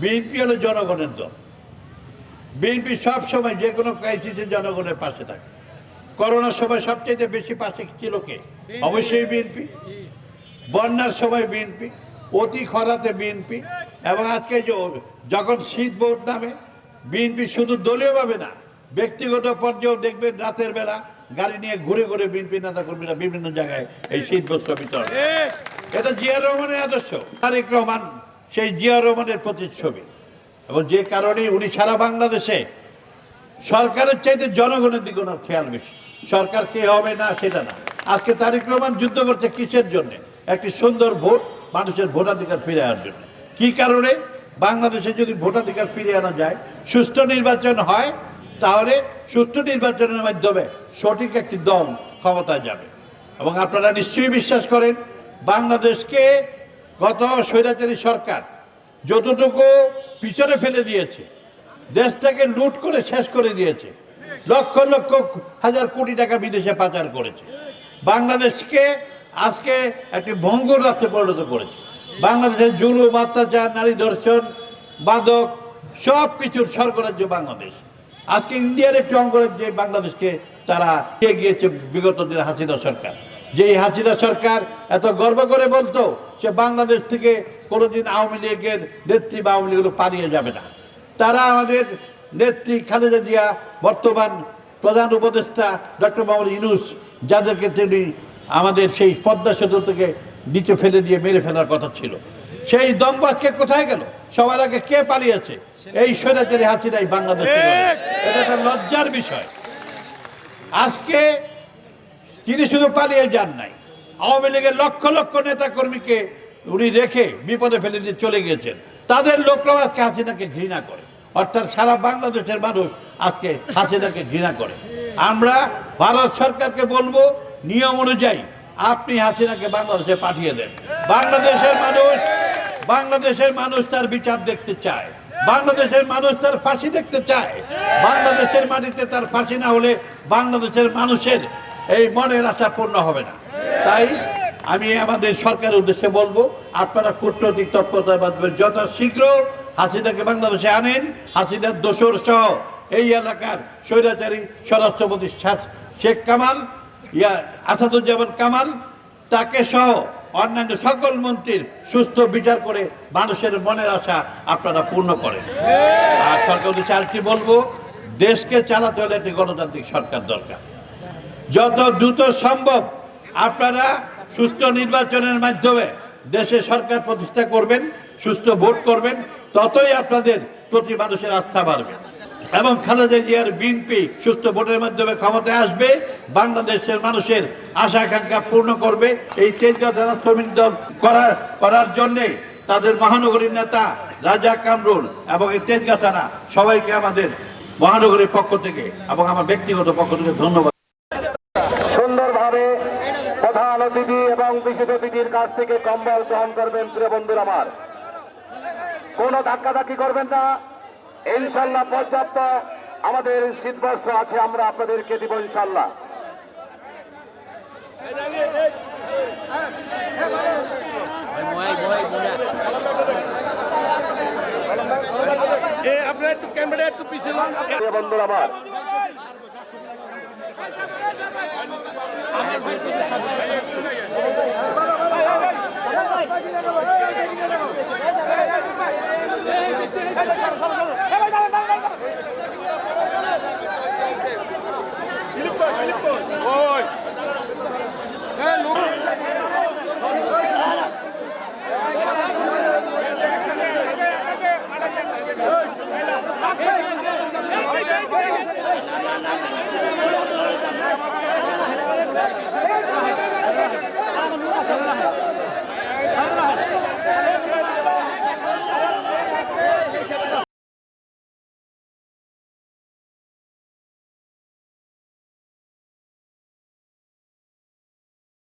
BNP হলো জনগণের দল। বিএনপি সবসময় যে কোনো ক্রাইসিসে জনগণের পাশে থাকে। করোনার সময় সবচেয়ে বেশি পাশে ছিল কে? অবশ্যই বিএনপি। বন্যার সময় বিএনপি, অতি খরাতে বিএনপি, এবং আজকে যখন শীত ভোট নামে বিএনপি শুধু দলীয়ভাবে না, ব্যক্তিগত পর্যায়েও দেখবেন রাতের বেলা গাড়ি নিয়ে ঘুরে ঘুরে বিএনপি নেতা কর্মীরা বিভিন্ন জায়গায় এই শীত বস্ত্র বিতরণ। এটা জিয়া রহমানের আদর্শ। তারেক রহমান সেই জিয়া রহমানের প্রতিচ্ছবি, এবং যে কারণে উনি সারা বাংলাদেশে সরকারের চাইতে জনগণের দিকে ওনার খেয়াল বেশি। সরকার কে হবে না সেটা না। আজকে তারেক রহমান যুদ্ধ করছে কিসের জন্য? একটি সুন্দর ভোট, মানুষের ভোটাধিকার ফিরে আনার জন্য। কি কারণে? বাংলাদেশে যদি ভোটাধিকার ফিরিয়ে আনা যায়, সুষ্ঠু নির্বাচন হয়, তাহলে সুষ্ঠু নির্বাচনের মাধ্যমে সঠিক একটি দল ক্ষমতায় যাবে। এবং আপনারা নিশ্চয়ই বিশ্বাস করেন, বাংলাদেশকে গত স্বৈরাচারী সরকার যতটুকু পিছনে ফেলে দিয়েছে, দেশটাকে লুট করে শেষ করে দিয়েছে, লক্ষ লক্ষ হাজার কোটি টাকা বিদেশে পাচার করেছে, বাংলাদেশকে আজকে একটি ভঙ্গুর রাষ্ট্রে পরিণত করেছে। বাংলাদেশের জুলুম, অত্যাচার, নারী ধর্ষণ, মাদক সব কিছুর স্বর্গরাজ্য বাংলাদেশ। আজকে ইন্ডিয়ার একটি অঙ্গরাজ্য বাংলাদেশকে তারা পেয়ে গিয়েছে বিগত দিনে হাসিনা সরকার। যেই হাসিনা সরকার এত গর্ব করে বলতো সে বাংলাদেশ থেকে কোনোদিন আওয়ামী লীগের নেত্রী বা আওয়ামী লীগগুলো পালিয়ে যাবে না, তারা আমাদের নেত্রী খালেদা জিয়া, বর্তমান প্রধান উপদেষ্টা ডক্টর মোহাম্মদ ইউনূস, যাদেরকে তিনি আমাদের সেই পদ্মা সেতু থেকে নিচে ফেলে দিয়ে মেরে ফেলার কথা ছিল, সেই দম্ভ আজকে কোথায় গেল? সবার আগে কে পালিয়েছে? এই স্বৈরাচারী হাসিনাই বাংলাদেশ। এটা একটা লজ্জার বিষয়। আজকে তিনি শুধু পালিয়ে যান নাই, আওয়ামী লীগের লক্ষ লক্ষ নেতা কর্মীকে উনি রেখে বিপদে ফেলে দিয়ে চলে গিয়েছেন। তাদের লোকরাও আজকে হাসিনাকে ঘৃণা করে। অর্থাৎ সারা বাংলাদেশের মানুষ আজকে হাসিনাকে ঘৃণা করে। আমরা ভারত সরকারকে বলবো, নিয়ম অনুযায়ী আপনি হাসিনাকে বাংলাদেশে পাঠিয়ে দেন। বাংলাদেশের মানুষ তার বিচার দেখতে চায়, বাংলাদেশের মানুষ তার ফাঁসি দেখতে চায়। বাংলাদেশের মাটিতে তার ফাঁসি না হলে বাংলাদেশের মানুষের এই মনের আশা পূর্ণ হবে না। তাই আমি আমাদের সরকারের উদ্দেশ্যে বলবো, আপনারা কূটনৈতিক তৎপরতার মাধ্যমে যথাশীঘ্র হাসিনাকে বাংলাদেশে আনেন। হাসিনার দোসর সহ এই এলাকার স্বৈরাচারী স্বরাষ্ট্রমন্ত্রী শেখ কামাল, আসাদুজ্জামান কামাল, তাকে সহ অন্যান্য সকল মন্ত্রীর সুস্থ বিচার করে মানুষের মনের আশা আপনারা পূর্ণ করেন। আর সরকার উদ্দেশ্যে আরেকটি বলবো, দেশকে চালাতে হলে একটি গণতান্ত্রিক সরকার দরকার। যত দ্রুত সম্ভব আপনারা সুস্থ নির্বাচনের মাধ্যমে দেশে সরকার প্রতিষ্ঠা করবেন, সুস্থ ভোট করবেন, ততই আপনাদের প্রতি মানুষের আস্থা বাড়বে। এবং খালেদা জিয়ার বিএনপি সুস্থ ভোটের মাধ্যমে ক্ষমতায় আসবে, বাংলাদেশের মানুষের আশা আকাঙ্ক্ষা পূর্ণ করবে। এই তেজগাঁও থানা শ্রমিক দল করার জন্যে তাদের মহানগরীর নেতা রাজা কামরুল এবং এই তেজগাঁও থানা সবাইকে আমাদের মহানগরীর পক্ষ থেকে এবং আমার ব্যক্তিগত পক্ষ থেকে ধন্যবাদ। সুন্দরভাবে প্রধান অতিথি এবং বিশেষ অতিথির কাছ থেকে কম্বল গ্রহণ করবেন। প্রিয় বন্ধুরা আমার, কোনো ধাক্কাধাক্কি করবেন না। ইনশাল্লাহ পর্যাপ্ত আমাদের শীতবস্ত্র আছে, আমরা আপনাদেরকে দিব ইনশাল্লাহ। আপনারা একটু ক্যামেরা একটু পিছিয়ে বন্ধুরা আমার, আমার